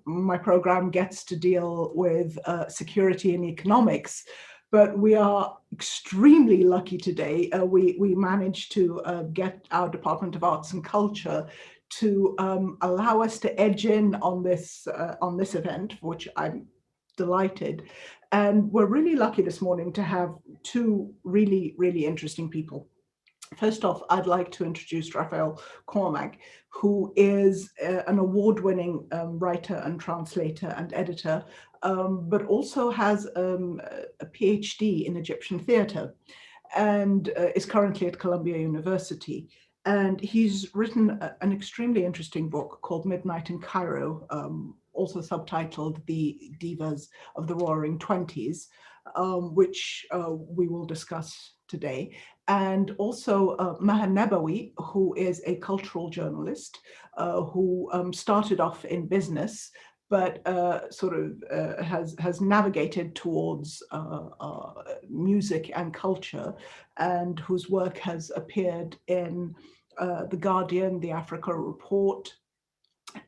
my program gets to deal with security and economics, but we are extremely lucky today. We managed to get our Department of Arts and Culture to allow us to edge in on this event, for which I'm delighted. And we're really lucky this morning to have two really, really interesting people. First off, I'd like to introduce Raphael Cormack, who is an award-winning writer and translator and editor, but also has a PhD in Egyptian theatre and is currently at Columbia University. And he's written an extremely interesting book called Midnight in Cairo, also subtitled The Divas of the Roaring 20's, which we will discuss today. And also Maher Nabawi, who is a cultural journalist who started off in business, but has navigated towards music and culture, and whose work has appeared in The Guardian, The Africa Report,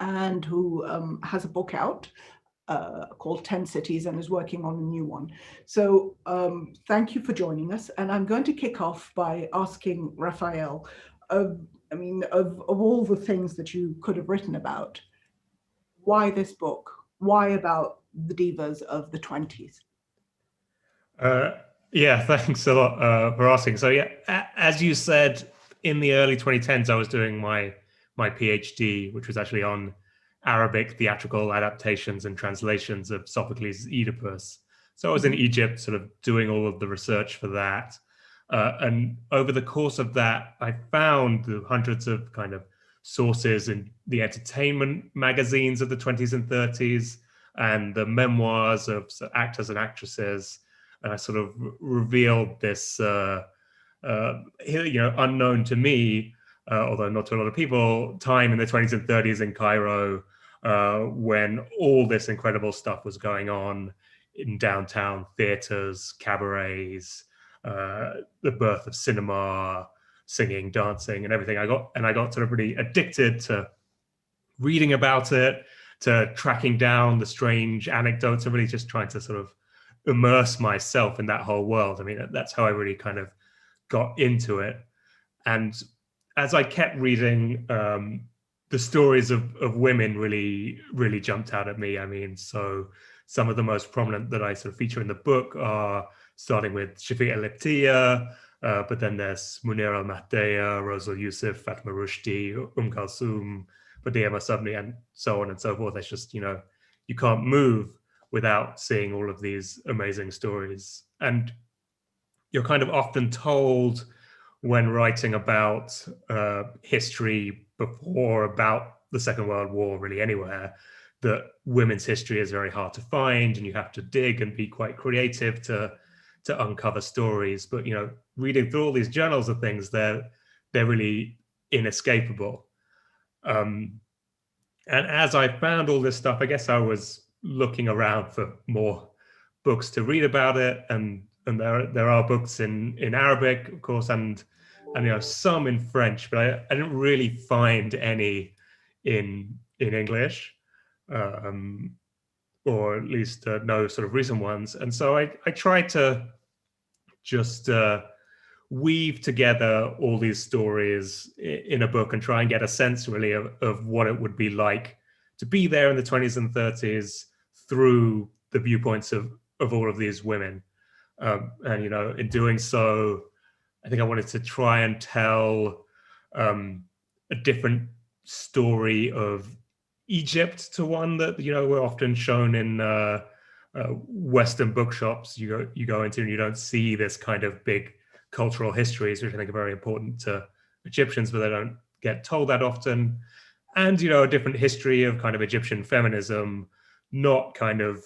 and who has a book out called 10 Cities and is working on a new one. So thank you for joining us. And I'm going to kick off by asking Raphael, of all the things that you could have written about, why this book? Why about the divas of the 20's? Yeah, thanks a lot for asking. So yeah, as you said, in the early 2010s, I was doing my PhD, which was actually on Arabic theatrical adaptations and translations of Sophocles' Oedipus. So I was in Egypt sort of doing all of the research for that. And over the course of that, I found the hundreds of kind of sources in the entertainment magazines of the 20's and 30's and the memoirs of actors and actresses. And I sort of revealed this, unknown to me, although not to a lot of people, time in the 20's and 30's in Cairo, when all this incredible stuff was going on in downtown theaters, cabarets, the birth of cinema, singing, dancing, and everything. I got sort of really addicted to reading about it, to tracking down the strange anecdotes, and really just trying to sort of immerse myself in that whole world. I mean, that's how I really kind of got into it. And as I kept reading, the stories of women really jumped out at me. I mean, so some of the most prominent that I sort of feature in the book are starting with Shafiq al-Mahdiyya, but then there's Mounira al-Mahdiyya, Rosa Yusuf, Fatma Rushdie, Kalthoum, Badiya Masabni, and so on and so forth. It's just, you can't move without seeing all of these amazing stories. And you're kind of often told when writing about history before, about the Second World War, really anywhere, that women's history is very hard to find and you have to dig and be quite creative to uncover stories. But, reading through all these journals of things, they're really inescapable. And as I found all this stuff, I guess I was looking around for more books to read about it. And there are books in Arabic, of course, and some in French, but I didn't really find any in English, or at least no sort of recent ones. And so I tried to just weave together all these stories in a book and try and get a sense really of what it would be like to be there in the 20's and 30's through the viewpoints of all of these women. And, in doing so, I think I wanted to try and tell a different story of Egypt to one that, we're often shown in Western bookshops. You go into and you don't see this kind of big cultural histories, which I think are very important to Egyptians, but they don't get told that often. And, a different history of kind of Egyptian feminism, not kind of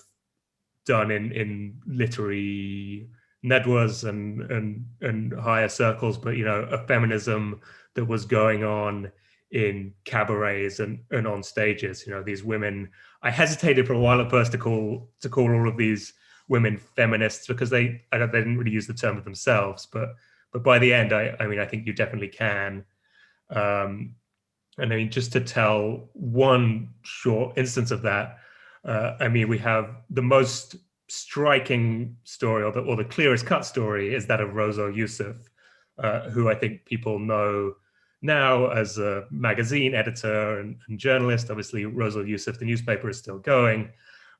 done in literary nedwas and higher circles, but a feminism that was going on in cabarets and on stages. These women, I hesitated for a while at first to call all of these women feminists, because they didn't really use the term of themselves, but by the end, I mean I think you definitely can. And I mean, just to tell one short instance of that, I mean, we have the most striking story, or the clearest cut story, is that of Rosa Youssef, who I think people know now as a magazine editor and journalist. Obviously, Rosa Youssef, the newspaper, is still going.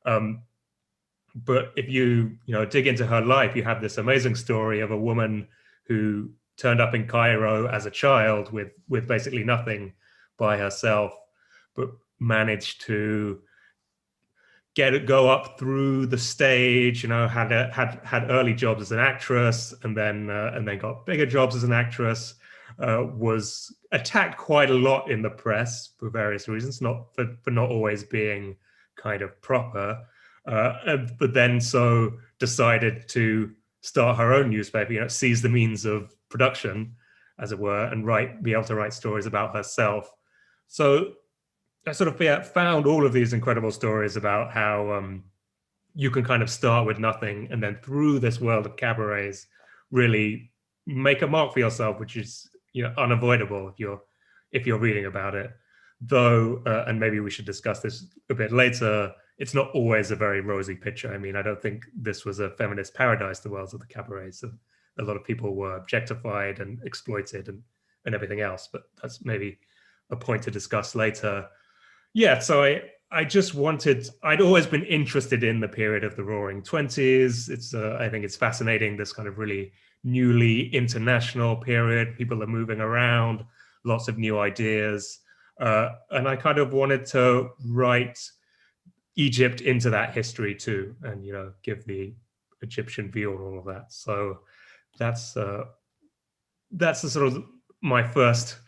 But if you dig into her life, you have this amazing story of a woman who turned up in Cairo as a child with basically nothing by herself, but managed to go up through the stage. Had early jobs as an actress, and then got bigger jobs as an actress. Was attacked quite a lot in the press for various reasons, not for not always being kind of proper. But then decided to start her own newspaper, seize the means of production, as it were, and be able to write stories about herself. So I sort of found all of these incredible stories about how you can kind of start with nothing, and then through this world of cabarets, really make a mark for yourself, which is unavoidable if you're reading about it. Though, and maybe we should discuss this a bit later, it's not always a very rosy picture. I mean, I don't think this was a feminist paradise, the worlds of the cabarets. So a lot of people were objectified and exploited and everything else, but that's maybe a point to discuss later. Yeah, so I'd always been interested in the period of the Roaring 20s. I think it's fascinating, this kind of really newly international period. People are moving around, lots of new ideas. And I kind of wanted to write Egypt into that history too, and give the Egyptian view on all of that. So that's the sort of my first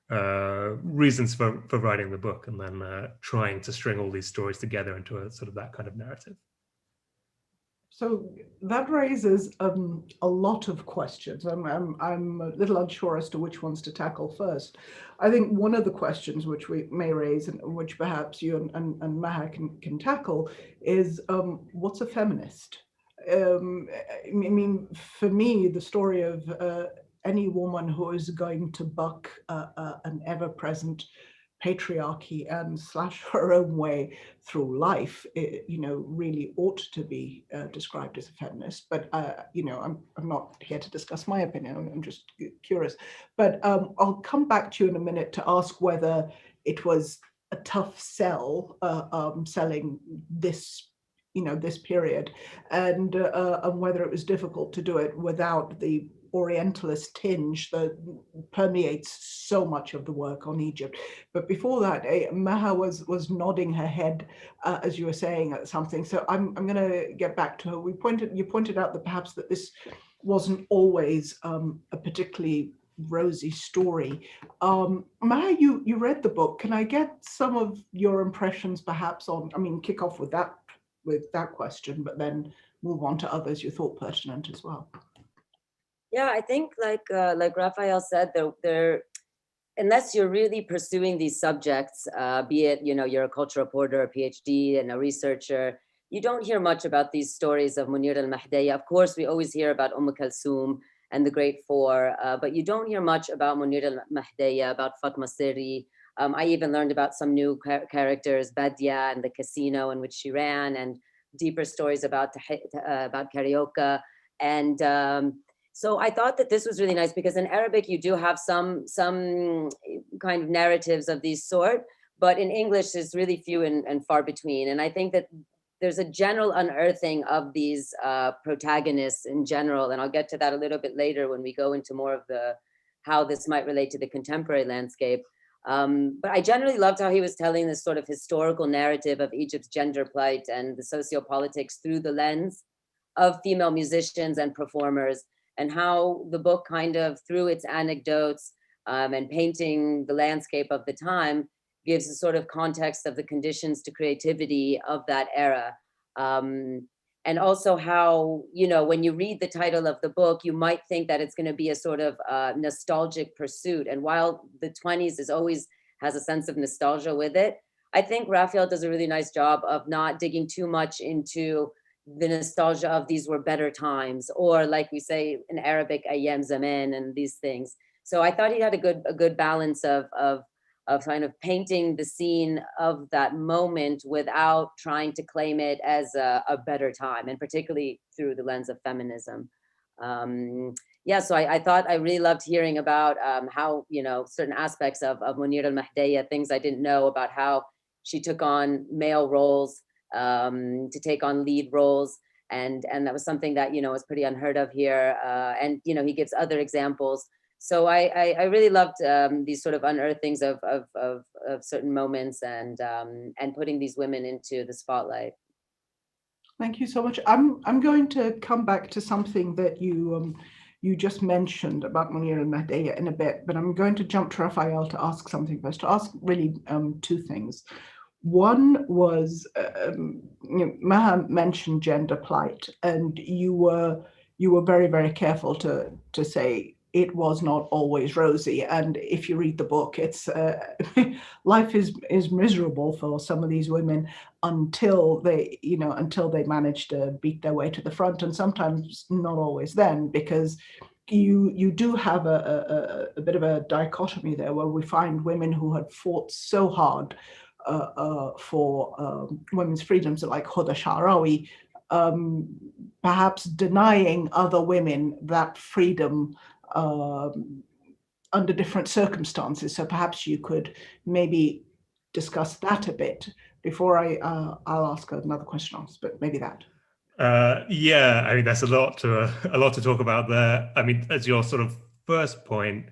reasons for writing the book, and then trying to string all these stories together into a sort of that kind of narrative. So that raises a lot of questions. I'm a little unsure as to which ones to tackle first. I think one of the questions which we may raise, and which perhaps you and Maha can tackle, is what's a feminist? I mean, for me, the story of any woman who is going to buck an ever-present patriarchy and slash her own way through life, really ought to be described as a feminist. But I'm not here to discuss my opinion. I'm just curious. But I'll come back to you in a minute to ask whether it was a tough sell selling this this period, and whether it was difficult to do it without the Orientalist tinge that permeates so much of the work on Egypt. But before that, Maha was nodding her head as you were saying something. So I'm going to get back to her. You pointed out that perhaps that this wasn't always a particularly rosy story. Maha, you read the book. Can I get some of your impressions perhaps on, kick off with that question, but then move on to others you thought pertinent as well? Yeah, I think like Raphael said, there unless you're really pursuing these subjects, be it you're a cultural reporter, a PhD, and a researcher, you don't hear much about these stories of Mounira al-Mahdiyya. Of course, we always hear about Oum Kalthoum and the Great Four, but you don't hear much about Mounira al-Mahdiyya, about Fatma. I even learned about some new characters, Badia and the casino in which she ran, and deeper stories about karaoke. And so I thought that this was really nice, because in Arabic you do have some kind of narratives of these sort, but in English there's really few and far between. And I think that there's a general unearthing of these protagonists in general, and I'll get to that a little bit later when we go into more of how this might relate to the contemporary landscape. But I generally loved how he was telling this sort of historical narrative of Egypt's gender plight and the sociopolitics through the lens of female musicians and performers, and how the book kind of, through its anecdotes and painting the landscape of the time, gives a sort of context of the conditions to creativity of that era. And also how, when you read the title of the book, you might think that it's going to be a sort of nostalgic pursuit. And while the 20s always has a sense of nostalgia with it, I think Raphael does a really nice job of not digging too much into the nostalgia of these were better times, or like we say in Arabic, ayyam zaman, and these things. So I thought he had a good balance of kind of painting the scene of that moment without trying to claim it as a better time, and particularly through the lens of feminism. Yeah, so I thought I really loved hearing about how, you know, certain aspects of Mounira al-Mahdiyya, things I didn't know about how she took on male roles to take on lead roles. And that was something that, you know, was pretty unheard of here. And, you know, he gives other examples. So I really loved these sort of unearthings of certain moments and putting these women into the spotlight. Thank you so much. I'm going to come back to something that you just mentioned about Mounira al-Mahdiyya in a bit, but I'm going to jump to Raphael to ask something first, to ask really two things. One was, you know, Maha mentioned gender plight, and you were very, very careful to say it was not always rosy. And if you read the book, it's life is miserable for some of these women until they, you know, until they manage to beat their way to the front, and sometimes not always then, because you do have a bit of a dichotomy there, where we find women who had fought so hard for women's freedoms, like Huda Sha'rawi, perhaps denying other women that freedom under different circumstances. So perhaps you could maybe discuss that a bit before I'll ask another question, but maybe that. Yeah, I mean, that's a lot to talk about there. I mean, as your sort of first point,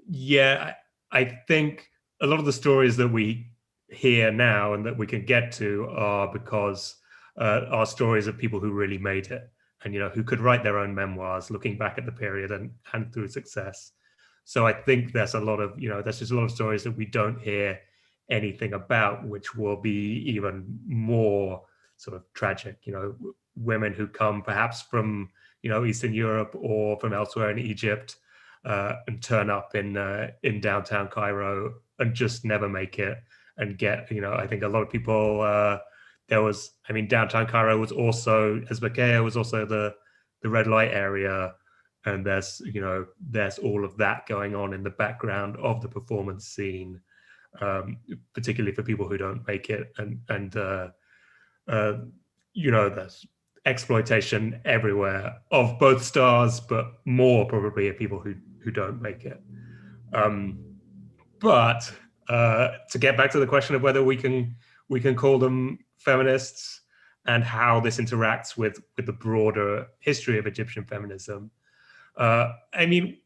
yeah, I think a lot of the stories that we hear now and that we can get to are because are stories of people who really made it, and, you know, who could write their own memoirs looking back at the period and through success. So I think there's a lot of, you know, there's just a lot of stories that we don't hear anything about, which will be even more sort of tragic. You know, women who come perhaps from, you know, Eastern Europe or from elsewhere in Egypt and turn up in downtown Cairo and just never make it and get, you know, I think a lot of people, there was, I mean, downtown Cairo was also, as Bakeya was also the red light area. And there's, you know, there's all of that going on in the background of the performance scene, particularly for people who don't make it. And you know, there's exploitation everywhere of both stars, but more probably of people who don't make it. But to get back to the question of whether we can call them feminists and how this interacts with the broader history of Egyptian feminism. I mean,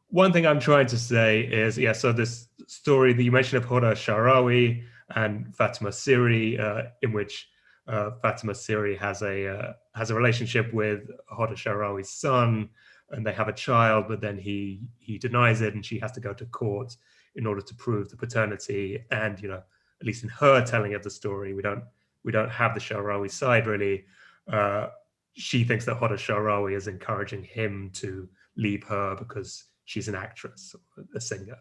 one thing I'm trying to say is, yeah, so this story that you mentioned of Huda Sha'rawi and Fatma Siri, in which Fatma Siri has a relationship with Huda Sha'rawi's son, and they have a child, but then he denies it, and she has to go to court in order to prove the paternity. And, you know, at least in her telling of the story, we don't have the Sha'rawi side really. She thinks that Huda Sha'rawi is encouraging him to leave her because she's an actress or a singer.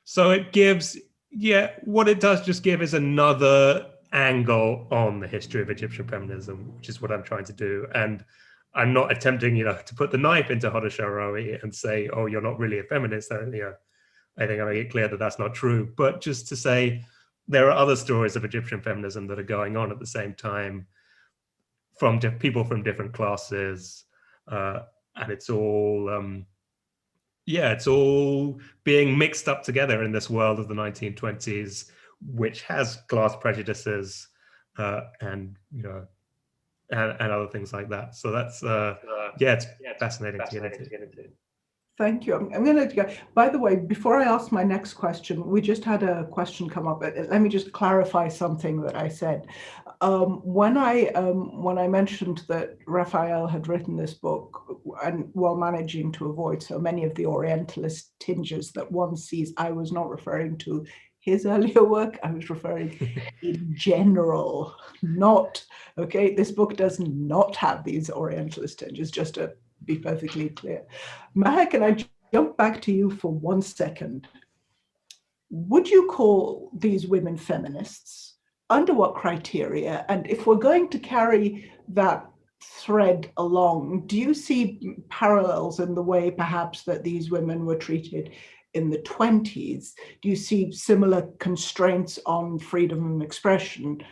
So it gives, yeah, what it does just give is another angle on the history of Egyptian feminism, which is what I'm trying to do. And I'm not attempting, you know, to put the knife into Huda Sha'rawi and say, oh, you're not really a feminist. You know, I think I make it clear that that's not true. But just to say, there are other stories of Egyptian feminism that are going on at the same time from people from different classes. And it's all, yeah, it's all being mixed up together in this world of the 1920s, which has class prejudices and, you know, and other things like that. So that's, yeah, it's fascinating to get into. Thank you. I'm going to go. By the way, before I ask my next question, we just had a question come up. Let me just clarify something that I said. When I mentioned that Raphael had written this book, and while managing to avoid so many of the Orientalist tinges that one sees, I was not referring to his earlier work. I was referring in general, not, okay, this book does not have these Orientalist tinges, just to be perfectly clear. Maha, can I jump back to you for 1 second? Would you call these women feminists? Under what criteria? And if we're going to carry that thread along, do you see parallels in the way perhaps that these women were treated in the 20s, do you see similar constraints on freedom of expression,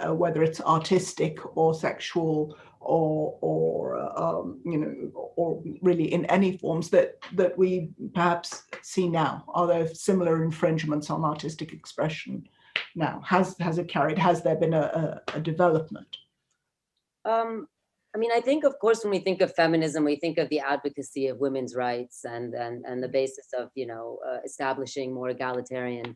whether it's artistic or sexual or really in any forms that we perhaps see now? Are there similar infringements on artistic expression now? Has there been a development? I mean, I think, of course, when we think of feminism, we think of the advocacy of women's rights and the basis of, establishing more egalitarian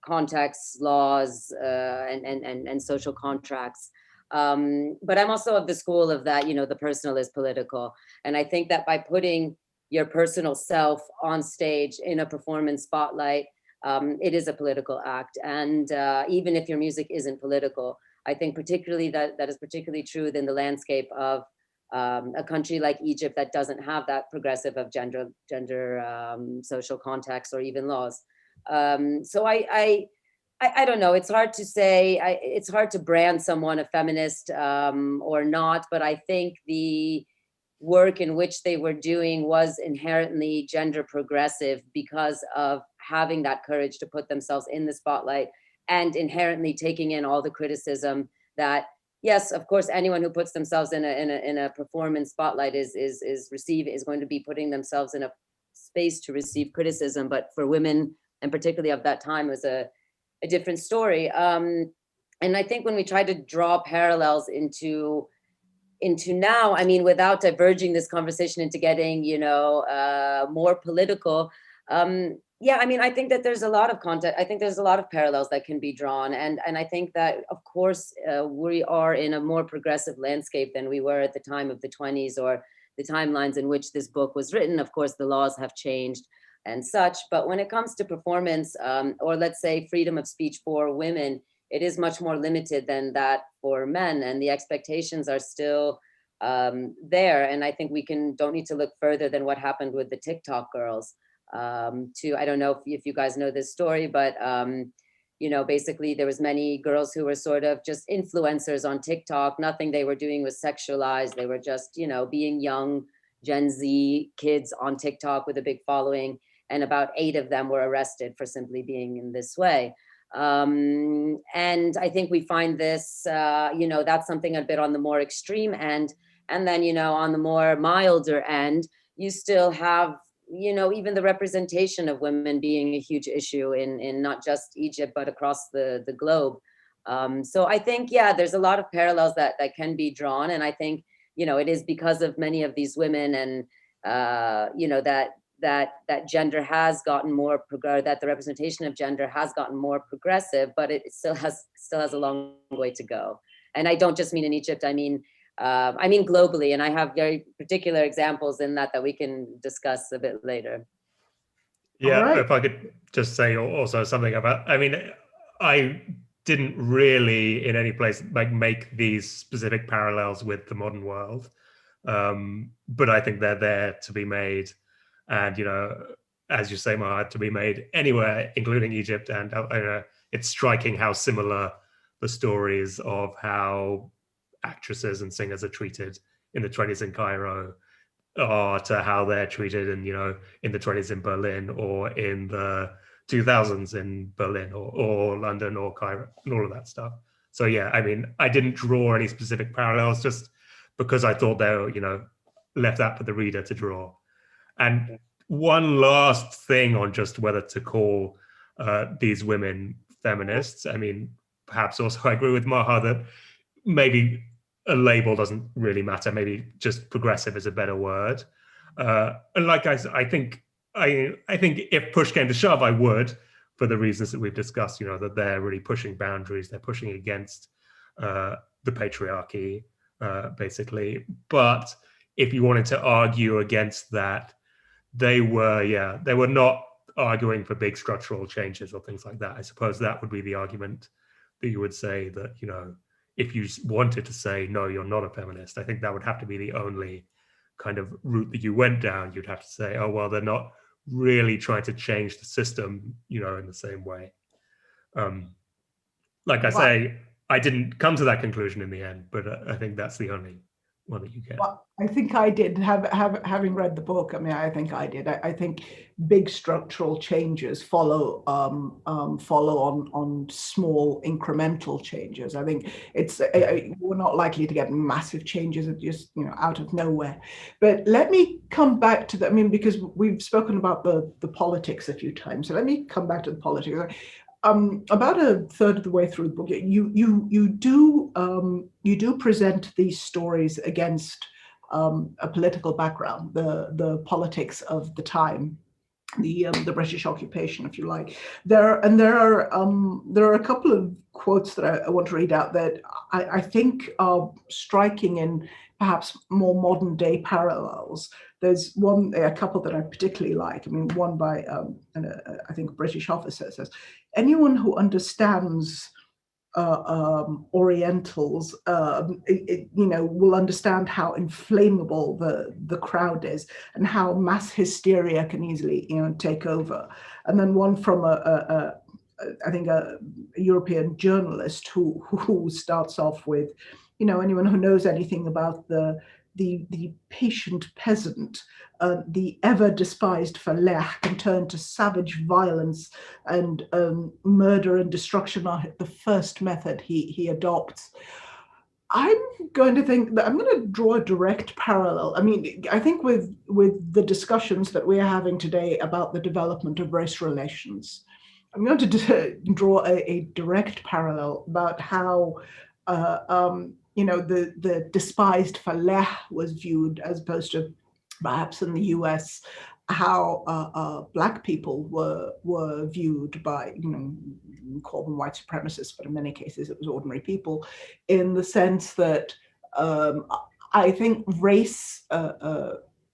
contexts, laws, and social contracts. But I'm also of the school of that, the personal is political. And I think that by putting your personal self on stage in a performance spotlight, it is a political act. And even if your music isn't political, I think particularly that is particularly true in the landscape of a country like Egypt that doesn't have that progressive of gender social context or even laws. So I don't know. It's hard to say. It's hard to brand someone a feminist or not. But I think the work in which they were doing was inherently gender progressive because of having that courage to put themselves in the spotlight and inherently taking in all the criticism that, yes, of course, anyone who puts themselves in a performance spotlight is going to be putting themselves in a space to receive criticism. But for women, and particularly of that time, was a different story. And I think when we try to draw parallels into now, I mean, without diverging this conversation into getting, more political, yeah, I mean, I think that there's a lot of content. I think there's a lot of parallels that can be drawn. And I think that, of course, we are in a more progressive landscape than we were at the time of the 20s or the timelines in which this book was written. Of course, the laws have changed and such. But when it comes to performance, or let's say freedom of speech for women, it is much more limited than that for men. And the expectations are still there. And I think we don't need to look further than what happened with the TikTok girls. I don't know if you guys know this story, but basically there was many girls who were sort of just influencers on TikTok. Nothing they were doing was sexualized. They were just, being young Gen Z kids on TikTok with a big following. And about 8 of them were arrested for simply being in this way. And I think we find this, that's something a bit on the more extreme end. And then, on the more milder end, you still have, even the representation of women being a huge issue in not just Egypt, but across the globe. So I think, yeah, there's a lot of parallels that can be drawn. And I think, it is because of many of these women and, that gender has gotten more, that the representation of gender has gotten more progressive, but it still has a long way to go. And I don't just mean in Egypt, I mean globally, and I have very particular examples in that we can discuss a bit later. Yeah, right. If I could just say also something about, I mean, I didn't really in any place make these specific parallels with the modern world, but I think they're there to be made, and as you say, Maha, to be made anywhere, including Egypt. And it's striking how similar the stories of how actresses and singers are treated in the 20s in Cairo are to how they're treated in the 20s in Berlin or in the 2000s in Berlin or London or Cairo and all of that stuff. So yeah, I mean, I didn't draw any specific parallels just because I thought they were, left that for the reader to draw. And one last thing on just whether to call these women feminists. I mean, perhaps also I agree with Maha that maybe a label doesn't really matter. Maybe just progressive is a better word. And like I think if push came to shove, I would, for the reasons that we've discussed. That they're really pushing boundaries. They're pushing against the patriarchy, basically. But if you wanted to argue against that, they were not arguing for big structural changes or things like that. I suppose that would be the argument that you would say that, if you wanted to say, no, you're not a feminist, I think that would have to be the only kind of route that you went down. You'd have to say, oh, well, they're not really trying to change the system, in the same way. Like I say, I didn't come to that conclusion in the end, but I think that's the only one that you get? Well, I think I did, having read the book. I mean, I think I did. I think big structural changes follow on small incremental changes. I think it's we're not likely to get massive changes just out of nowhere. But let me come back to that. I mean, because we've spoken about the politics a few times, so let me come back to the politics. About a third of the way through the book, you do present these stories against a political background, the politics of the time, the British occupation, if you like. There are a couple of quotes that I want to read out that I think are striking in perhaps more modern day parallels. There's a couple that I particularly like. I mean, one by I think a British officer says, anyone who understands Orientals, will understand how inflammable the crowd is and how mass hysteria can easily, take over. And then one from I think a European journalist who starts off with, anyone who knows anything about the patient peasant, the ever despised fallah, can turn to savage violence and murder and destruction are the first method he adopts. I'm going to draw a direct parallel. I mean, I think with the discussions that we're having today about the development of race relations, I'm going to draw a direct parallel about how the despised fallah was viewed, as opposed to perhaps in the US, how Black people were viewed by, you call them white supremacists, but in many cases it was ordinary people, in the sense that I think race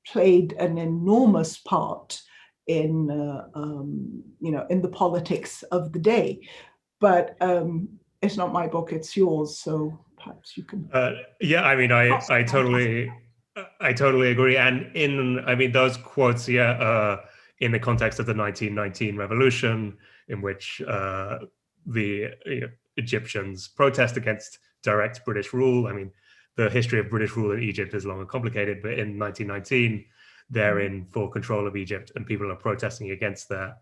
played an enormous part in in the politics of the day. But it's not my book, it's yours, so perhaps you can. Yeah, I mean, I totally agree. And those quotes, in the context of the 1919 revolution, in which the Egyptians protest against direct British rule. I mean, the history of British rule in Egypt is long and complicated, but in 1919, they're in full control of Egypt and people are protesting against that.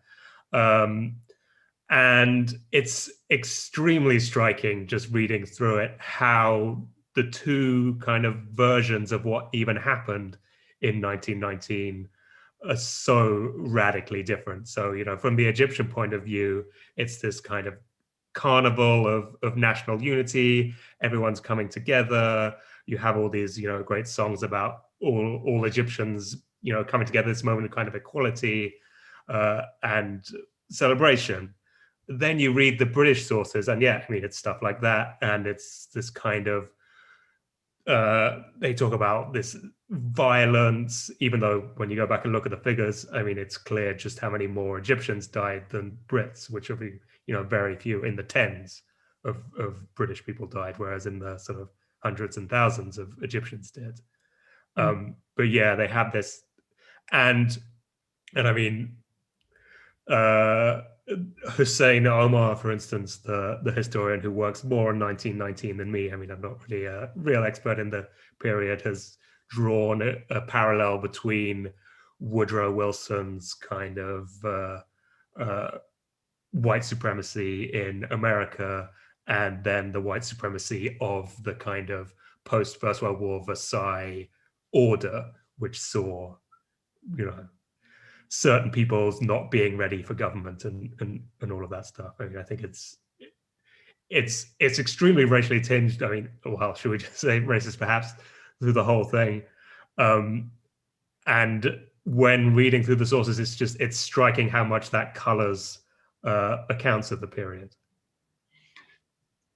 And it's extremely striking just reading through it, how the two kind of versions of what even happened in 1919 are so radically different. So, from the Egyptian point of view, it's this kind of carnival of national unity. Everyone's coming together. You have all these, great songs about all Egyptians, coming together, this moment of kind of equality and celebration. Then you read the British sources, and it's stuff like that, and it's this kind of they talk about this violence, even though when you go back and look at the figures, it's clear just how many more Egyptians died than Brits, which will be very few, in the tens of British people died, whereas in the sort of hundreds and thousands of Egyptians did. But they have this, and Hussein Omar, for instance, the historian who works more on 1919 than me, I'm not really a real expert in the period, has drawn a parallel between Woodrow Wilson's kind of white supremacy in America and then the white supremacy of the kind of post-First World War Versailles order, which saw, certain people's not being ready for government and all of that stuff. I think it's extremely racially tinged. Should we just say racist perhaps through the whole thing? And when reading through the sources, it's striking how much that colors accounts of the period.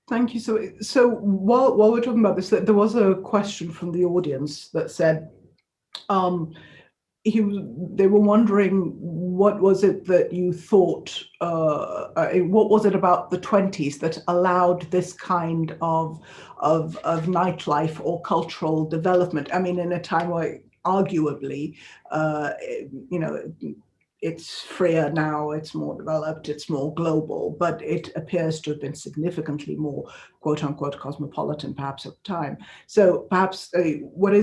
Thank you. So while we're talking about this, there was a question from the audience that said, they were wondering, what was it that you thought, what was it about the 20s that allowed this kind of nightlife or cultural development? In a time where arguably, it's freer now, it's more developed, it's more global, but it appears to have been significantly more quote unquote cosmopolitan perhaps at the time. So perhaps what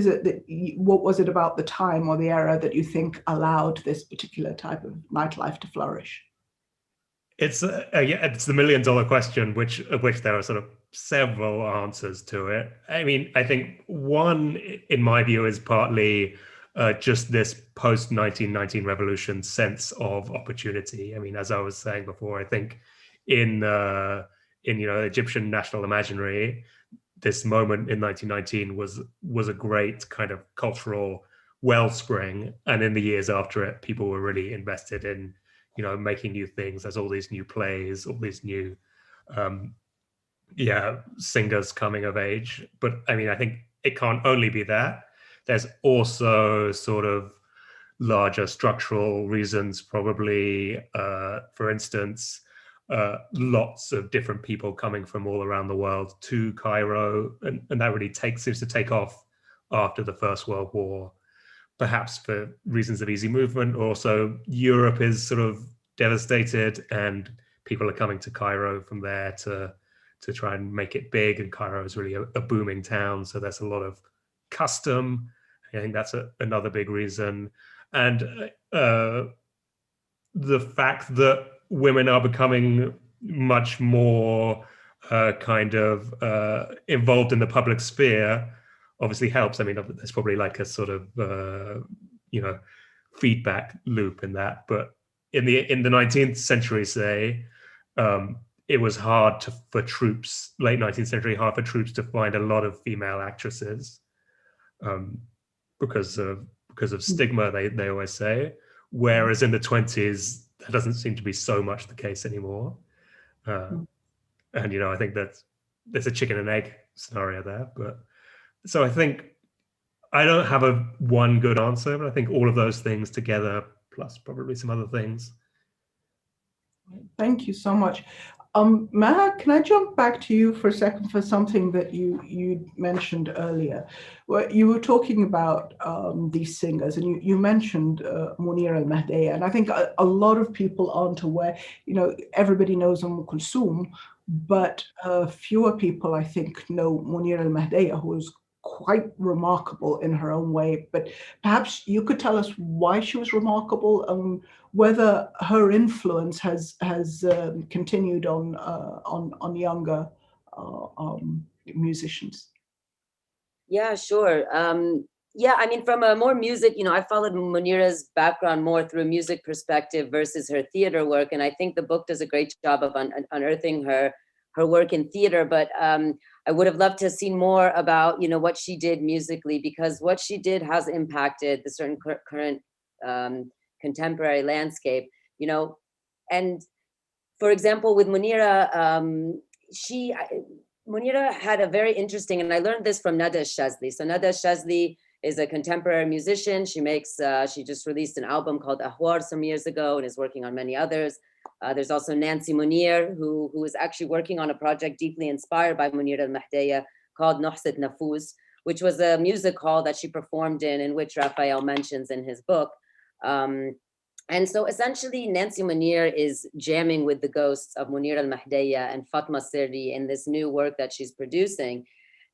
was it about the time or the era that you think allowed this particular type of nightlife to flourish? It's it's the $1,000,000 question, of which there are sort of several answers to it. I mean, I think one, in my view, is partly just this post-1919 revolution sense of opportunity. I mean, as I was saying before, I think in Egyptian national imaginary, this moment in 1919 was a great kind of cultural wellspring, and in the years after it, people were really invested in making new things. There's all these new plays, all these new singers coming of age. But I mean, I think it can't only be that. There's also sort of larger structural reasons, probably. For instance, lots of different people coming from all around the world to Cairo, and that really seems to take off after the First World War, perhaps for reasons of easy movement. Also, Europe is sort of devastated, and people are coming to Cairo from there to try and make it big. And Cairo is really a booming town, so there's a lot of custom. I think that's another big reason. And the fact that women are becoming much more involved in the public sphere obviously helps. I mean, there's probably like a sort of feedback loop in that. But in the 19th century, say, it was hard for troops, late 19th century, hard for troops to find a lot of female actresses because of stigma, they always say. Whereas in the 20s, that doesn't seem to be so much the case anymore. And I think that there's a chicken and egg scenario there. But so I think I don't have one good answer, but I think all of those things together, plus probably some other things. Thank you so much. Maha, can I jump back to you for a second for something that you mentioned earlier? Well, you were talking about these singers, and you mentioned Mounira al-Mahdiyya, and I think a lot of people aren't aware. Everybody knows Oum Kalthoum, but fewer people, I think, know Mounira al-Mahdiyya, who was quite remarkable in her own way. But perhaps you could tell us why she was remarkable and whether her influence has continued on younger musicians. Yeah, sure. I mean, from a more music, I followed Mounira's background more through a music perspective versus her theater work, and I think the book does a great job of unearthing her work in theater. But I would have loved to have seen more about, what she did musically, because what she did has impacted the certain current contemporary landscape, and for example, with Mounira, Mounira had a very interesting, and I learned this from Nada Shazli. So Nada Shazli is a contemporary musician. She just released an album called Ahwar some years ago and is working on many others. There's also Nancy Munir, who is actually working on a project deeply inspired by Mounira al-Mahdiyya called Nuhsat Nafuz, which was a music hall that she performed in which Raphael mentions in his book. And so essentially, Nancy Munir is jamming with the ghosts of Mounira al-Mahdiyya and Fatma Sirri in this new work that she's producing.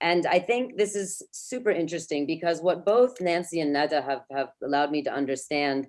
And I think this is super interesting because what both Nancy and Nada have allowed me to understand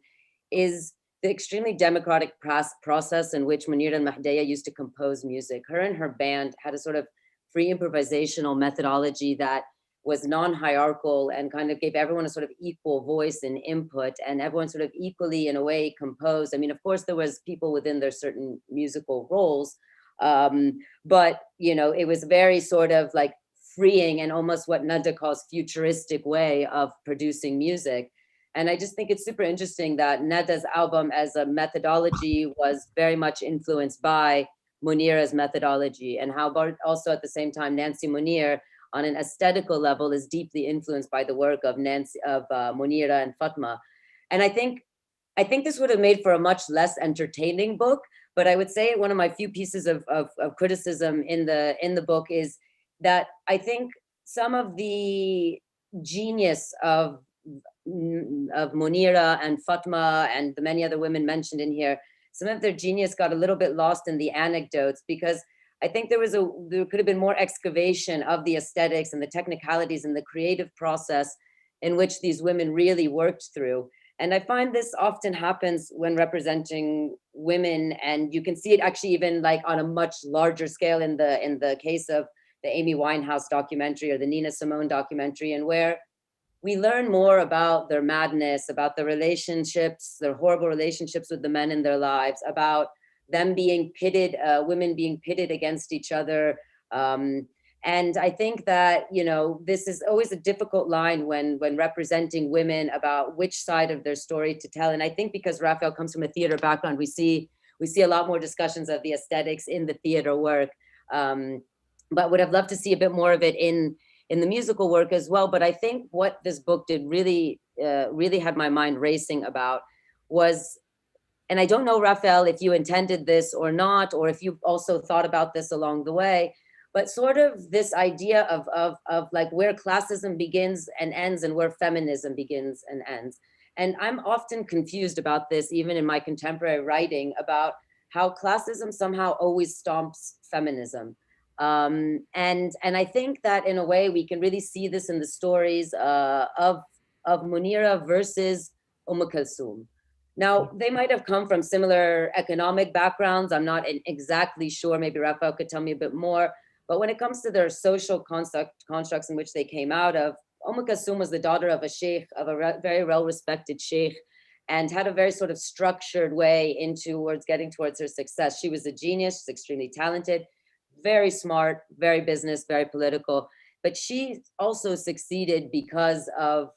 is the extremely democratic process in which Mounira al-Mahdiyya used to compose music. Her and her band had a sort of free improvisational methodology that was non-hierarchical and kind of gave everyone a sort of equal voice and input, and everyone sort of equally, in a way, composed. I mean, of course, there was people within their certain musical roles, but, it was very sort of like freeing and almost what Nada calls futuristic way of producing music. And I just think it's super interesting that Nada's album as a methodology was very much influenced by Mounira's methodology, and how also at the same time, Nancy Munir, on an aesthetical level, is deeply influenced by the work of Mounira and Fatma. And I think this would have made for a much less entertaining book, but I would say one of my few pieces of criticism in the book is that I think some of the genius of Mounira and Fatma and the many other women mentioned in here, some of their genius got a little bit lost in the anecdotes, because I think there could have been more excavation of the aesthetics and the technicalities and the creative process in which these women really worked through. And I find this often happens when representing women, and you can see it actually even like on a much larger scale in the case of the Amy Winehouse documentary or the Nina Simone documentary, and where we learn more about their madness, about their relationships, their horrible relationships with the men in their lives, about them being pitted, women being pitted against each other. And I think that, you know, this is always a difficult line when representing women about which side of their story to tell. And I think because Raphael comes from a theater background, we see a lot more discussions of the aesthetics in the theater work. But would have loved to see a bit more of it in the musical work as well. But I think what this book did really had my mind racing about was, and I don't know, Raphael, if you intended this or not, or if you also thought about this along the way, but sort of this idea of like where classism begins and ends and where feminism begins and ends. And I'm often confused about this, even in my contemporary writing, about how classism somehow always stomps feminism. And I think that in a way we can really see this in the stories of Mounira versus Oum Kalthoum. Now, they might have come from similar economic backgrounds. I'm not exactly sure. Maybe Raphael could tell me a bit more. But when it comes to their social constructs in which they came out of, Oum Kalthoum was the daughter of a sheikh, of a very well-respected sheikh, and had a very sort of structured way towards getting towards her success. She was a genius, she's extremely talented, very smart, very business, very political. But she also succeeded because of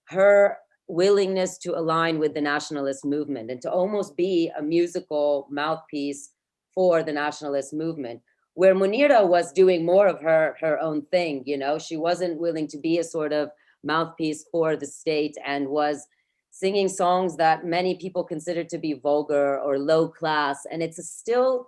her willingness to align with the nationalist movement and to almost be a musical mouthpiece for the nationalist movement, where Mounira was doing more of her own thing. You know, she wasn't willing to be a sort of mouthpiece for the state and was singing songs that many people considered to be vulgar or low class. And it's still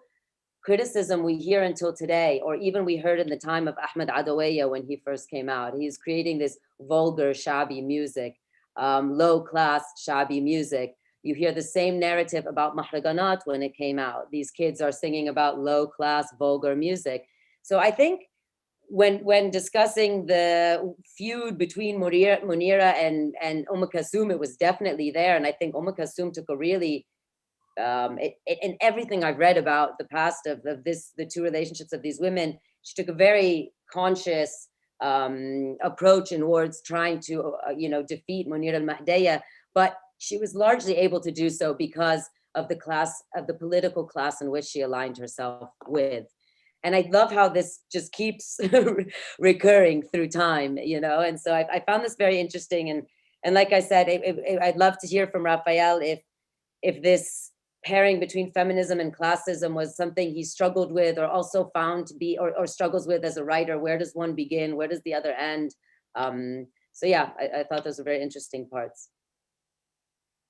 criticism we hear until today, or even we heard in the time of Ahmed Adawiyya when he first came out. He's creating this vulgar, shabby music, low class, shabby music. You hear the same narrative about Mahraganat when it came out. These kids are singing about low class, vulgar music. So I think when discussing the feud between Mounira and Oum Kalthoum, it was definitely there. And I think Oum Kalthoum took a really, in everything I've read about the past of the two relationships of these women, she took a very conscious approach towards trying to, defeat Mounira al-Mahdiyya, but she was largely able to do so because of the political class in which she aligned herself with. And I love how this just keeps recurring through time, and so I found this very interesting. And like I said, I'd love to hear from Raphael if this pairing between feminism and classism was something he struggled with, or also found to be, or struggles with as a writer. Where does one begin? Where does the other end? So yeah, I thought those were very interesting parts.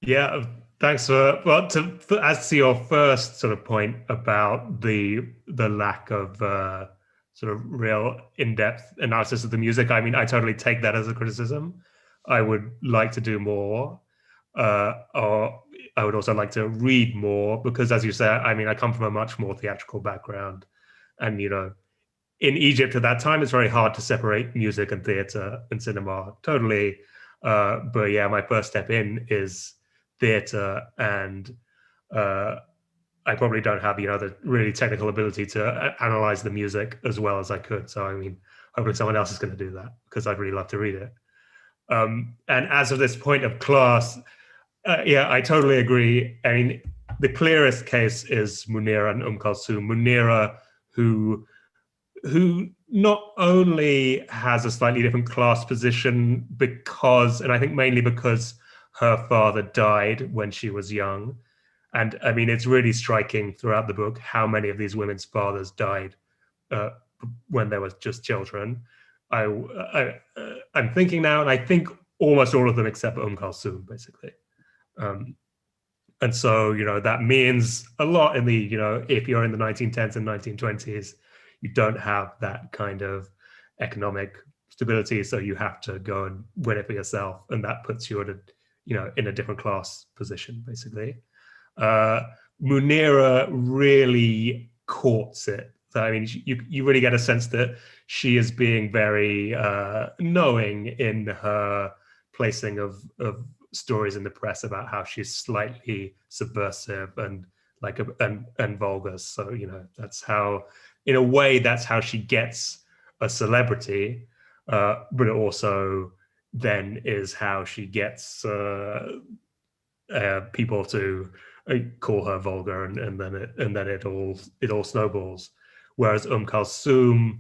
Yeah, thanks as to your first sort of point about the lack of sort of real in-depth analysis of the music. I mean, I totally take that as a criticism. I would like to do more, or I would also like to read more, because as you say, I mean, I come from a much more theatrical background, and in Egypt at that time, it's very hard to separate music and theater and cinema totally. But yeah, my first step in is theater, and I probably don't have the really technical ability to analyze the music as well as I could. So I mean, hopefully someone else is going to do that, because I'd really love to read it. And as of this point of class, yeah, I totally agree. I mean, the clearest case is Mounira and Kalthoum. Mounira, who not only has a slightly different class position because, and I think mainly because her father died when she was young. And I mean, it's really striking throughout the book how many of these women's fathers died when they were just children. I'm thinking now, and I think almost all of them except Kalthoum, basically. And so, that means a lot in the, if you're in the 1910s and 1920s, you don't have that kind of economic stability, so you have to go and win it for yourself, and that puts you at a, you know, in a different class position, basically. Mounira really courts it. So, I mean, you really get a sense that she is being very knowing in her placing of stories in the press about how she's slightly subversive and like and vulgar. So, you know, that's how, in a way, that's how she gets a celebrity, but it also then is how she gets people to call her vulgar, and then it all snowballs. Whereas Kalthoum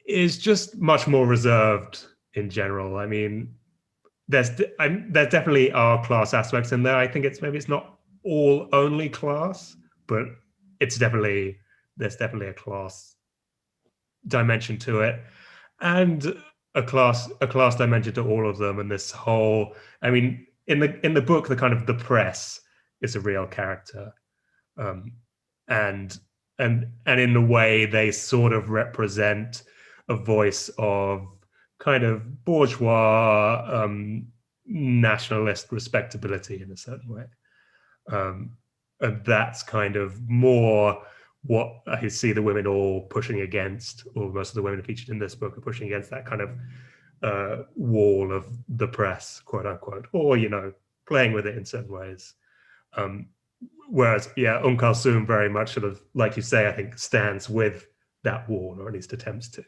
is just much more reserved in general. I mean, there definitely are class aspects in there. I think it's not all only class, but there's definitely a class dimension to it, and a class dimension to all of them. And this whole, I mean, in the book, the kind of the press is a real character, and in the way they sort of represent a voice of kind of bourgeois nationalist respectability in a certain way, and that's kind of more what I see the women all pushing against, or most of the women featured in this book are pushing against, that kind of wall of the press, quote unquote, or, you know, playing with it in certain ways. Whereas, yeah, Kalthoum very much sort of, like you say, I think stands with that wall, or at least attempts to.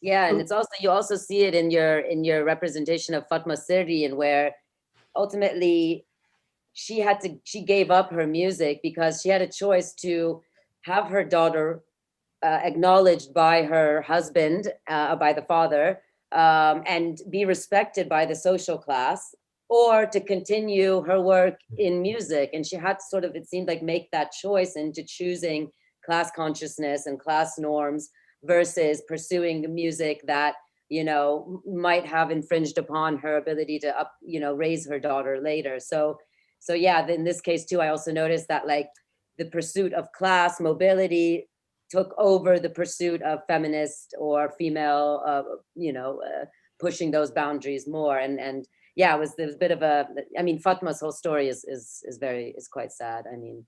Yeah, and it's also, you also see it in your representation of Fatma Sirri, and where ultimately she gave up her music because she had a choice to have her daughter acknowledged by her husband, by the father, and be respected by the social class, or to continue her work in music. And she had to sort of, it seemed like, make that choice into choosing class consciousness and class norms versus pursuing the music that, you know, might have infringed upon her ability to raise her daughter later. So yeah, in this case too, I also noticed that, like, the pursuit of class mobility took over the pursuit of feminist or female, pushing those boundaries more. And yeah, there was a bit of a, I mean, Fatma's whole story is quite sad. I mean,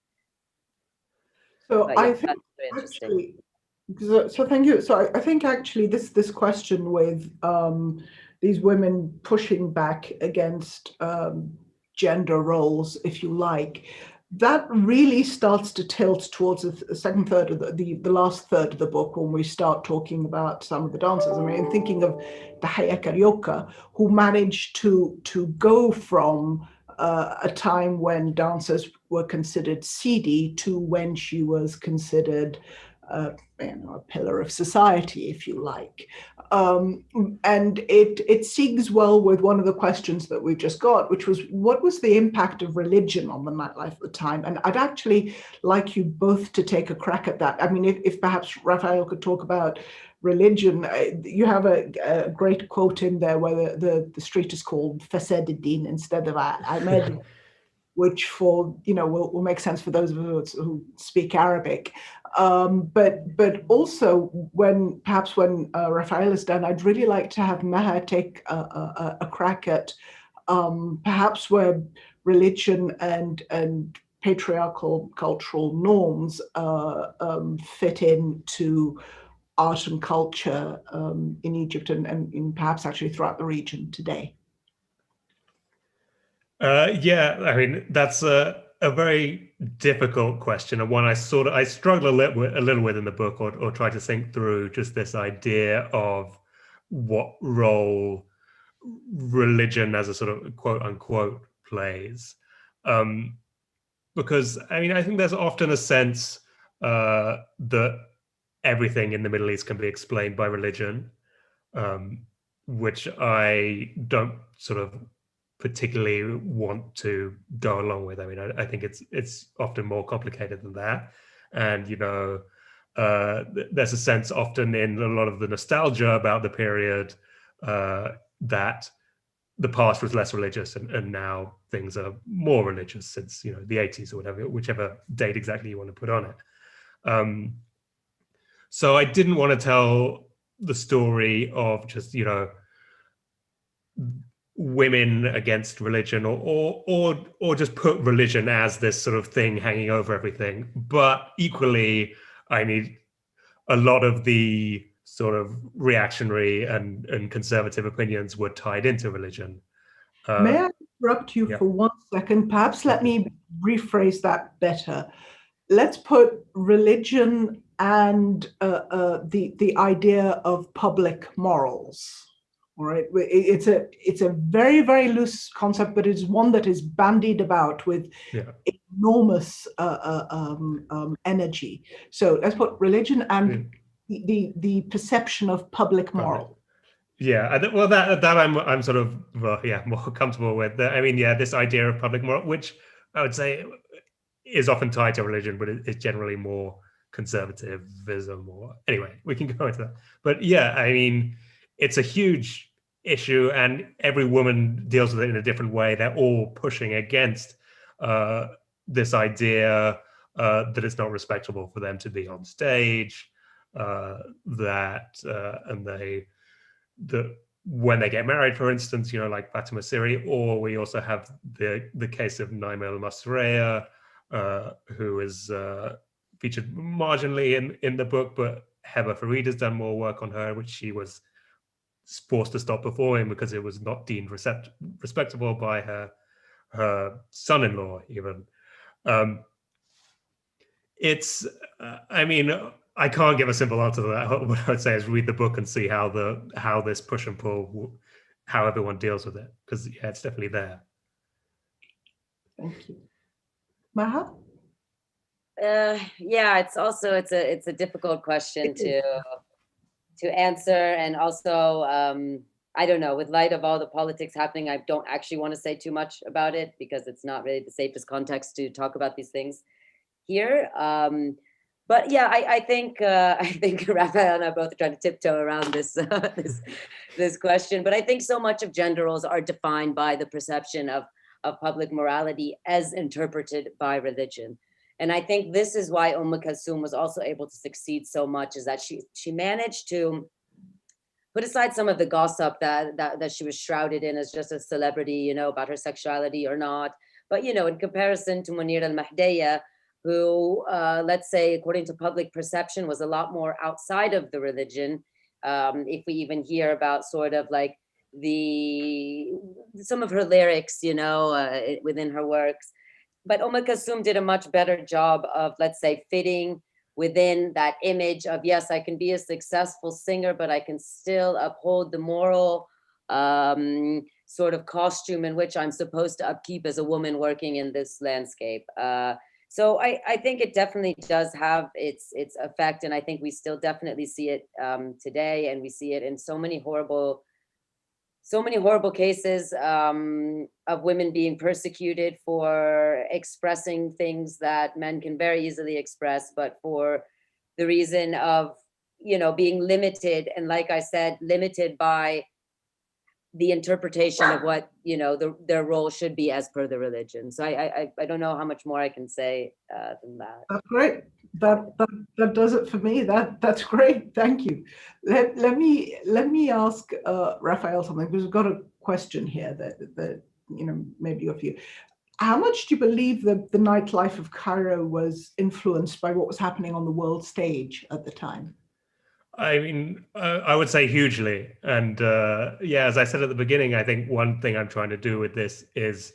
so yeah, I think actually, so thank you. So I think actually this question with these women pushing back against gender roles, if you like, that really starts to tilt towards the second third of the last third of the book, when we start talking about some of the dancers. I mean, thinking of the Haya Carioca, who managed to go from a time when dancers were considered seedy to when she was considered a pillar of society, if you like. And it segues well with one of the questions that we've just got, which was, what was the impact of religion on the nightlife at the time? And I'd actually like you both to take a crack at that. I mean, if perhaps Raphael could talk about religion. You have a great quote in there where the street is called Fasad Din instead of Ahmed, which will make sense for those of us who speak Arabic. But also when Raphael is done, I'd really like to have Meher take a crack at perhaps where religion and patriarchal cultural norms fit into art and culture in Egypt and perhaps actually throughout the region today. Yeah, I mean, that's a very difficult question, and one I struggle a little with in the book, or try to think through just this idea of what role religion as a sort of quote unquote plays. Because I mean, I think there's often a sense that everything in the Middle East can be explained by religion, which I don't sort of particularly want to go along with. I mean, I think it's often more complicated than that. And, there's a sense often in a lot of the nostalgia about the period that the past was less religious and now things are more religious since, the 80s or whatever, whichever date exactly you want to put on it. So I didn't want to tell the story of just, you know, women against religion, or just put religion as this sort of thing hanging over everything. But equally, I need a lot of the sort of reactionary and conservative opinions were tied into religion. May I interrupt you Yeah. for 1 second? Perhaps let me rephrase that better. Let's put religion and the idea of public morals. All right, it's a very, very loose concept, but it's one that is bandied about with enormous energy. So let's put religion and the perception of public moral. Yeah, well, that I'm sort of more comfortable with. I mean, yeah, this idea of public moral, which I would say is often tied to religion, but it's generally more conservatism. Or anyway, we can go into that. But yeah, I mean, it's a huge issue, and every woman deals with it in a different way. They're all pushing against this idea that it's not respectable for them to be on stage, that when they get married, for instance, you know, like Fatma, or we also have the case of Naima al-Masriya, who is featured marginally in the book, but Heba Farid has done more work on her, which she was forced to stop performing because it was not deemed respectable by her son-in-law even. I mean, I can't give a simple answer to that. What I would say is read the book and see how this push and pull, how everyone deals with it, because yeah, it's definitely there. Thank you. Maha? Yeah, it's a difficult question to answer, and also I don't know, with light of all the politics happening, I don't actually want to say too much about it because it's not really the safest context to talk about these things here. But yeah, I think Raphael and I both are trying to tiptoe around this this question. But I think so much of gender roles are defined by the perception of public morality as interpreted by religion. And I think this is why Oum Kalthoum was also able to succeed so much, is that she managed to put aside some of the gossip that she was shrouded in as just a celebrity, you know, about her sexuality or not. But, you know, in comparison to Mounira al-Mahdiyya, who, let's say, according to public perception, was a lot more outside of the religion. If we even hear about sort of like some of her lyrics, you know, within her works. But Oum Kalthoum did a much better job of, let's say, fitting within that image of, yes, I can be a successful singer, but I can still uphold the moral sort of costume in which I'm supposed to upkeep as a woman working in this landscape. So I think it definitely does have its effect, and I think we still definitely see it today, and we see it in so many horrible cases of women being persecuted for expressing things that men can very easily express, but for the reason of, you know, being limited, and like I said, limited by the interpretation of what, you know, their role should be as per the religion. So I don't know how much more I can say than that. That's great. That does it for me. That's great. Thank you. Let me ask Raphael something, because we've got a question here that you know, maybe a few. How much do you believe that the nightlife of Cairo was influenced by what was happening on the world stage at the time? I mean, I would say hugely. And yeah, as I said at the beginning, I think one thing I'm trying to do with this is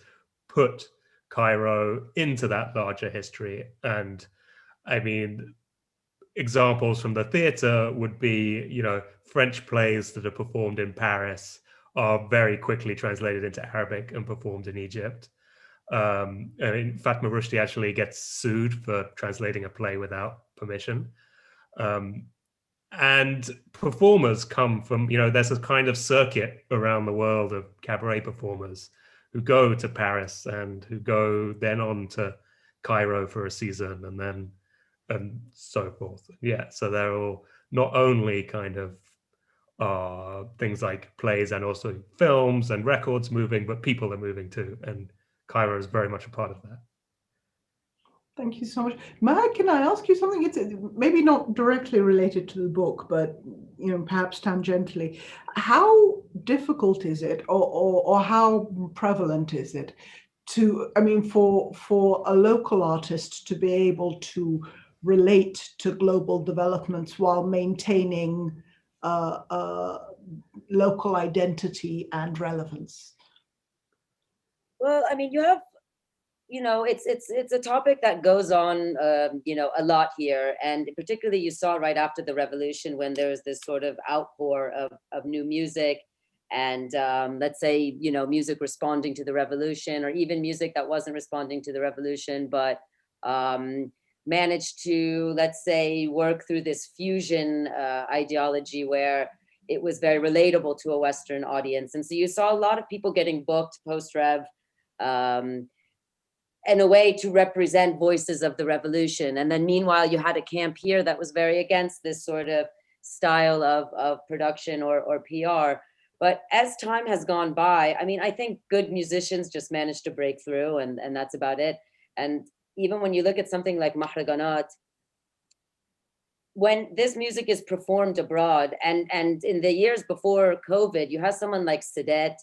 put Cairo into that larger history. And I mean, examples from the theater would be, you know, French plays that are performed in Paris are very quickly translated into Arabic and performed in Egypt. I mean, Fatma Rushdie actually gets sued for translating a play without permission. And performers come from, you know, there's a kind of circuit around the world of cabaret performers who go to Paris and who go then on to Cairo for a season and so forth. Yeah, so they're all not only kind of things like plays and also films and records moving, but people are moving too. And Cairo is very much a part of that. Thank you so much. Maya, can I ask you something? It's maybe not directly related to the book, but perhaps tangentially. How difficult is it, or how prevalent is it to, for a local artist to be able to relate to global developments while maintaining local identity and relevance? Well, I mean, you have, it's a topic that goes on, a lot here. And particularly you saw right after the revolution when there was this sort of outpour of new music and let's say, music responding to the revolution, or even music that wasn't responding to the revolution, but managed to, let's say, work through this fusion ideology where it was very relatable to a Western audience. And so you saw a lot of people getting booked post-rev, in a way to represent voices of the revolution. And then meanwhile, you had a camp here that was very against this sort of style of production or PR. But as time has gone by, I think good musicians just managed to break through, and that's about it. And even when you look at something like Mahraganat, when this music is performed abroad, and in the years before COVID, you have someone like Sadat,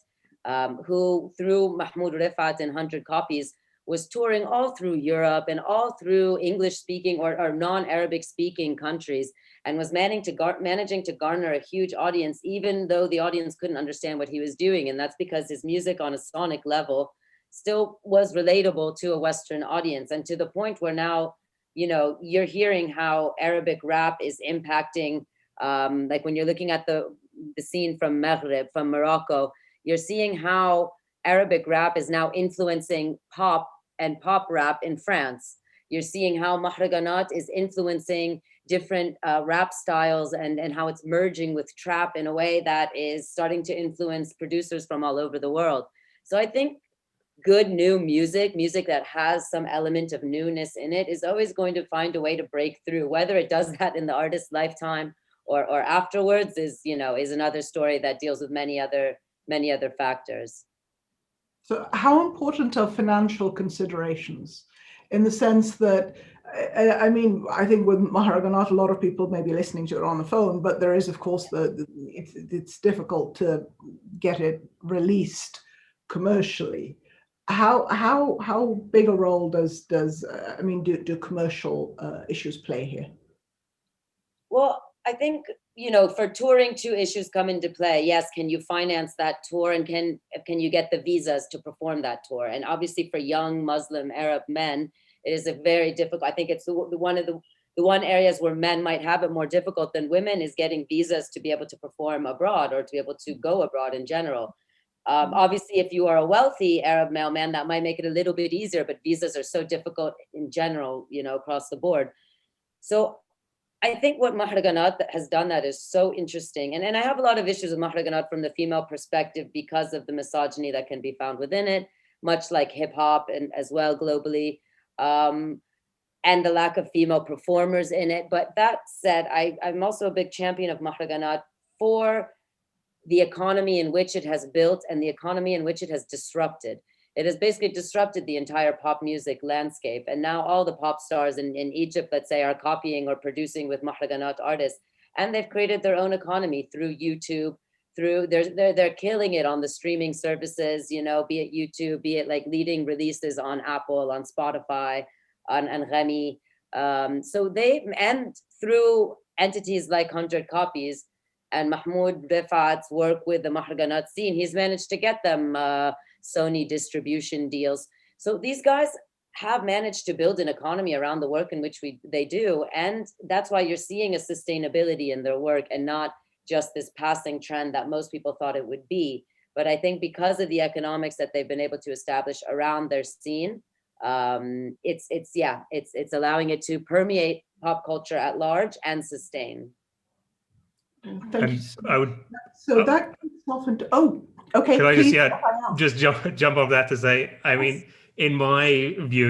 who through Mahmoud Rifat in 100 Copies, was touring all through Europe and all through English speaking or non-Arabic speaking countries, and was managing to garner a huge audience, even though the audience couldn't understand what he was doing. And that's because his music on a sonic level still was relatable to a Western audience. And to the point where now, you're hearing how Arabic rap is impacting, like when you're looking at the scene from Maghreb, from Morocco, you're seeing how Arabic rap is now influencing pop and pop rap in France. You're seeing how Mahraganat is influencing different rap styles and how it's merging with trap in a way that is starting to influence producers from all over the world. So I think good new music that has some element of newness in it, is always going to find a way to break through. Whether it does that in the artist's lifetime or afterwards is another story that deals with many other factors. So how important are financial considerations, in the sense that, I think with Mahraganat, a lot of people may be listening to it on the phone, but there is, of course, it's difficult to get it released commercially. How big a role do commercial issues play here? Well, I think, for touring, two issues come into play. Yes, can you finance that tour, and can you get the visas to perform that tour? And obviously for young Muslim Arab men, it is a very difficult, I think it's one of the one areas where men might have it more difficult than women, is getting visas to be able to perform abroad or to be able to go abroad in general. Obviously, if you are a wealthy Arab male man, that might make it a little bit easier, but visas are so difficult in general, across the board. So I think what Mahraganat has done that is so interesting. And I have a lot of issues with Mahraganat from the female perspective because of the misogyny that can be found within it, much like hip hop and as well globally, and the lack of female performers in it. But that said, I'm also a big champion of Mahraganat for the economy in which it has built and the economy in which it has disrupted. It has basically disrupted the entire pop music landscape. And now all the pop stars in Egypt, let's say, are copying or producing with Mahraganat artists. And they've created their own economy through YouTube, they're killing it on the streaming services, be it YouTube, be it like leading releases on Apple, on Spotify, on Anghami. And through entities like 100 Copies, and Mahmoud Rifat's work with the Mahraganat scene, he's managed to get them Sony distribution deals. So these guys have managed to build an economy around the work in which they do. And that's why you're seeing a sustainability in their work and not just this passing trend that most people thought it would be. But I think because of the economics that they've been able to establish around their scene, it's allowing it to permeate pop culture at large and sustain. Thank you. That kicks off into, okay. Can I just jump off that to say, in my view,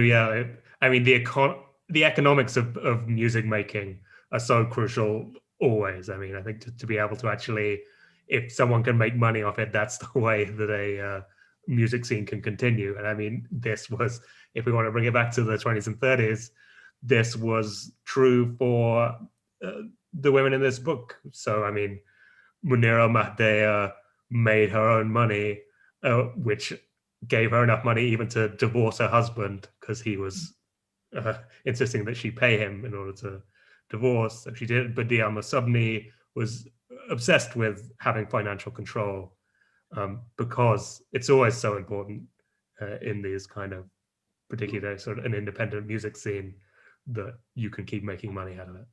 the economics of music making are so crucial always. I think to be able to actually, if someone can make money off it, that's the way that music scene can continue. And I mean, this was, if we want to bring it back to the 20s and 30s, this was true for the women in this book. So, I mean, Mounira al-Mahdiyya made her own money, which gave her enough money even to divorce her husband, because he was insisting that she pay him in order to divorce. So she did. But al-Mahdiyya was obsessed with having financial control, because it's always so important in these kind of particular sort of an independent music scene that you can keep making money out of it.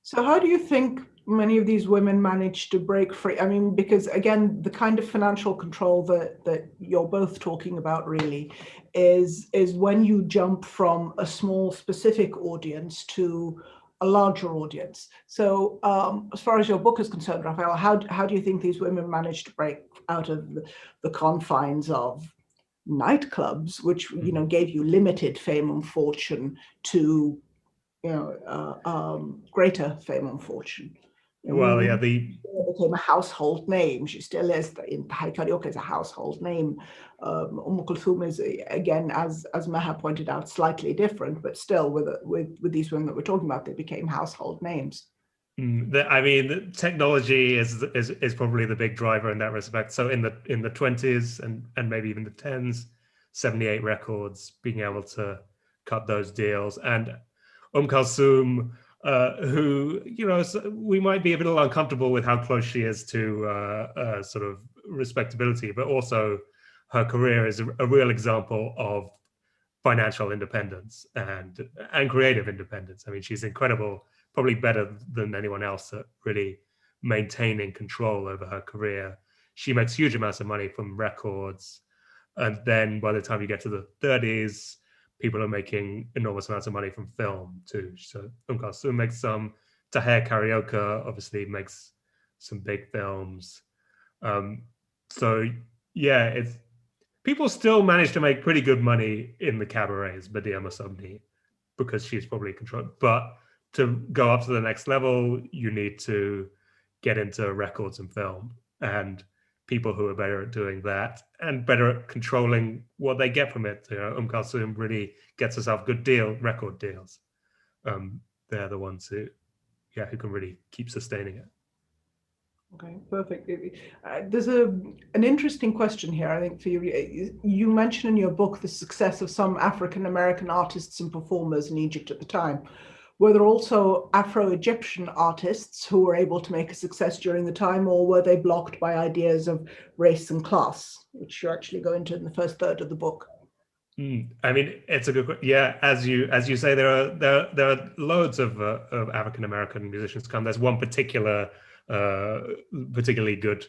So how do you think many of these women managed to break free? I mean, because again, the kind of financial control that you're both talking about really is when you jump from a small specific audience to a larger audience. So as far as your book is concerned, Raphael, how do you think these women managed to break out of the confines of nightclubs, which, you know, gave you limited fame and fortune, to greater fame and fortune? Well, yeah, became a household name. She still is. In High Karaoke is a household name. Kalthoum is, again, as Meha pointed out, slightly different, but still with these women that we're talking about, they became household names. I mean, technology is probably the big driver in that respect. So in the 20s and maybe even the 10s, 78 Records, being able to cut those deals, and Oum Kalthoum, who, you know, we might be a little uncomfortable with how close she is to sort of respectability, but also her career is a real example of financial independence and creative independence. I mean, she's incredible, probably better than anyone else at really maintaining control over her career. She makes huge amounts of money from records. And then by the time you get to the 30s, people are making enormous amounts of money from film too. So Oum Kalthoum makes some. Taher Karaoke obviously makes some big films. So yeah, people still manage to make pretty good money in the cabarets, Mounira al-Mahdiyya, because she's probably controlled. But to go up to the next level, you need to get into records and film, and people who are better at doing that and better at controlling what they get from it. You know, Kalthoum really gets herself good record deals. They're the ones who can really keep sustaining it. Okay, perfect. There's an interesting question here, I think, for you. You mentioned in your book the success of some African-American artists and performers in Egypt at the time. Were there also Afro-Egyptian artists who were able to make a success during the time, or were they blocked by ideas of race and class, which you actually go into in the first third of the book? I mean, it's a good question. Yeah, as you say, there are loads of African-American musicians come. There's one particularly good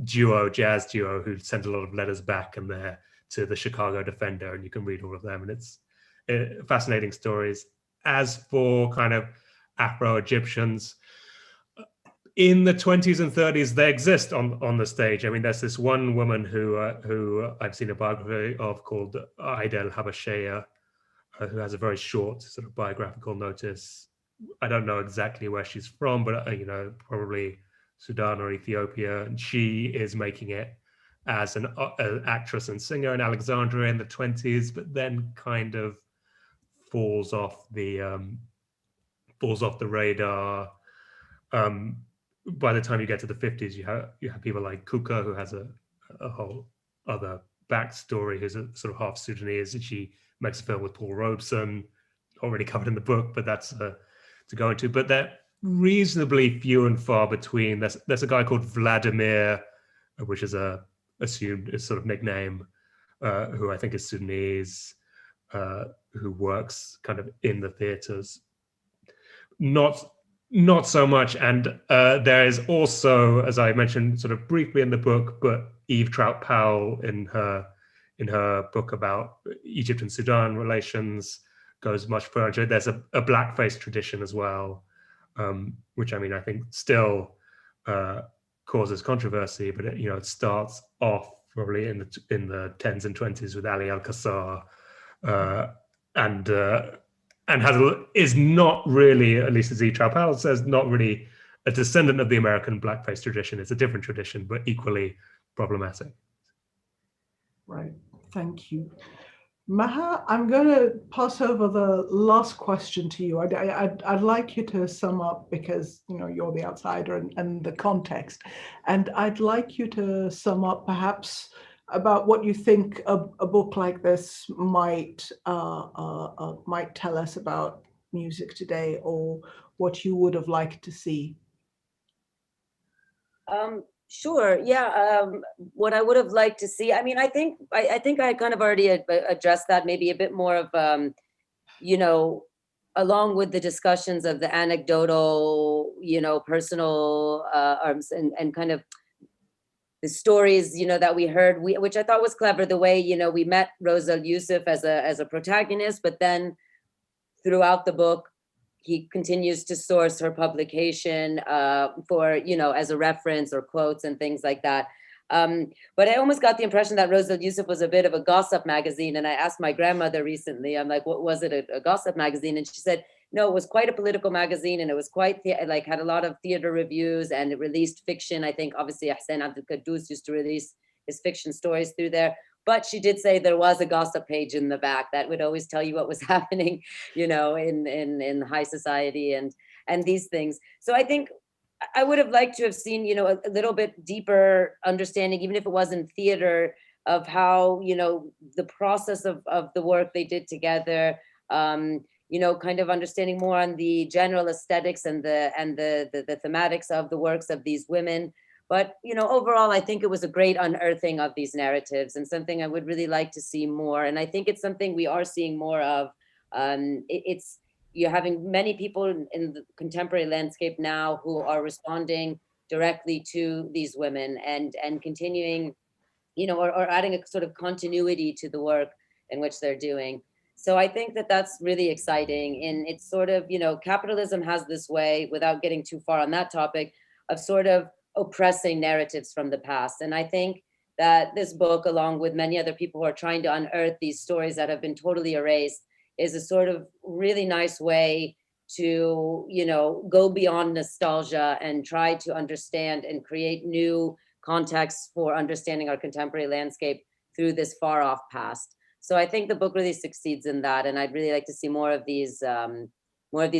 jazz duo, who sent a lot of letters back and there to the Chicago Defender, and you can read all of them, and it's fascinating stories. As for kind of Afro-Egyptians, in the 20s and 30s, they exist on the stage. I mean, there's this one woman who I've seen a biography of called Aida al-Habashiyya, who has a very short sort of biographical notice. I don't know exactly where she's from, but you know, probably Sudan or Ethiopia, and she is making it as an actress and singer in Alexandria in the 20s, but then kind of falls off the radar. By the time you get to the 50s, you have people like Kuka, who has a whole other backstory, who's a sort of half Sudanese, and she makes a film with Paul Robeson, not really covered in the book, but that's to go into. But they're reasonably few and far between. There's a guy called Vladimir, which is assumed is sort of nickname, who I think is Sudanese, who works kind of in the theaters. Not so much. And there is also, as I mentioned sort of briefly in the book, but Eve Trout Powell in her book about Egypt and Sudan relations goes much further. There's a blackface tradition as well, which I mean, I think still causes controversy, but it starts off probably in the 10s and 20s with Ali Al-Qassar, and is not really, at least as E. Trout Powell says, not really a descendant of the American blackface tradition. It's a different tradition, but equally problematic. Right. Thank you. Maha, I'm going to pass over the last question to you. I'd like you to sum up, because you're the outsider and the context, and I'd like you to sum up perhaps about what you think a book like this might tell us about music today, or what you would have liked to see. Sure. Yeah. What I would have liked to see. I mean, I think I kind of already addressed that. Maybe a bit more of, along with the discussions of the anecdotal, personal arms and kind of the stories, that we heard, which I thought was clever. The way, we met Rosa Youssef as a protagonist, but then throughout the book, he continues to source her publication for, as a reference or quotes and things like that. But I almost got the impression that Rosa Youssef was a bit of a gossip magazine. And I asked my grandmother recently, I'm like, what was it, a gossip magazine? And she said, no, it was quite a political magazine, and it was quite had a lot of theater reviews, and it released fiction. I think obviously Hussein Abdel Qaddous used to release his fiction stories through there. But she did say there was a gossip page in the back that would always tell you what was happening, in high society and these things. So I think I would have liked to have seen, a little bit deeper understanding, even if it wasn't theater, of how, the process of the work they did together, kind of understanding more on the general aesthetics and the thematics of the works of these women. But, overall, I think it was a great unearthing of these narratives, and something I would really like to see more. And I think it's something we are seeing more of. You're having many people in the contemporary landscape now who are responding directly to these women and continuing, or adding a sort of continuity to the work in which they're doing. So I think that that's really exciting. And it's sort of, capitalism has this way, without getting too far on that topic, of sort of oppressing narratives from the past. And I think that this book, along with many other people who are trying to unearth these stories that have been totally erased, is a sort of really nice way to, go beyond nostalgia and try to understand and create new contexts for understanding our contemporary landscape through this far off past. So I think the book really succeeds in that. And I'd really like to see more of these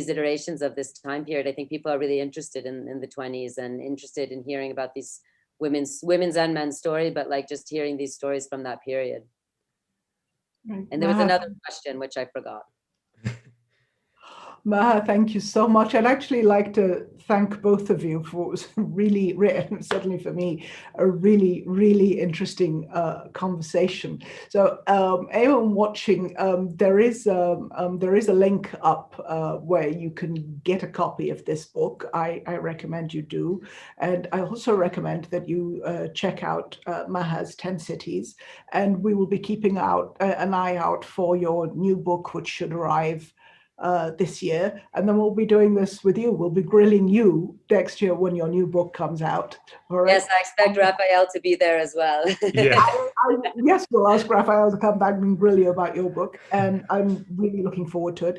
iterations of this time period. I think people are really interested in the 20s and interested in hearing about these women's and men's story, but just hearing these stories from that period. Right. And there was another question, which I forgot. Maha, thank you so much. I'd actually like to thank both of you for really, certainly for me, a really, really interesting conversation. So, anyone watching, there is a link up where you can get a copy of this book. I recommend you do, and I also recommend that you check out Maha's 10 Cities, and we will be keeping an eye out for your new book, which should arrive this year, and then we'll be doing this with you. We'll be grilling you next year when your new book comes out. All right? Yes, I expect Raphael to be there as well. Yeah. Yes, we'll ask Raphael to come back and grill you about your book, and I'm really looking forward to it.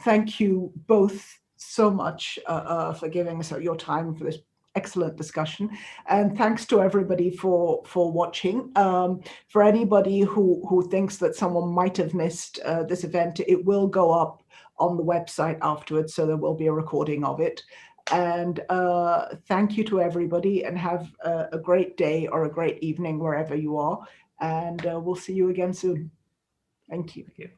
Thank you both so much for giving us your time for this excellent discussion, and thanks to everybody for watching. For anybody who thinks that someone might have missed this event, it will go up on the website afterwards, so there will be a recording of it. And thank you to everybody, and have a great day or a great evening wherever you are, and we'll see you again soon. Thank you. Thank you.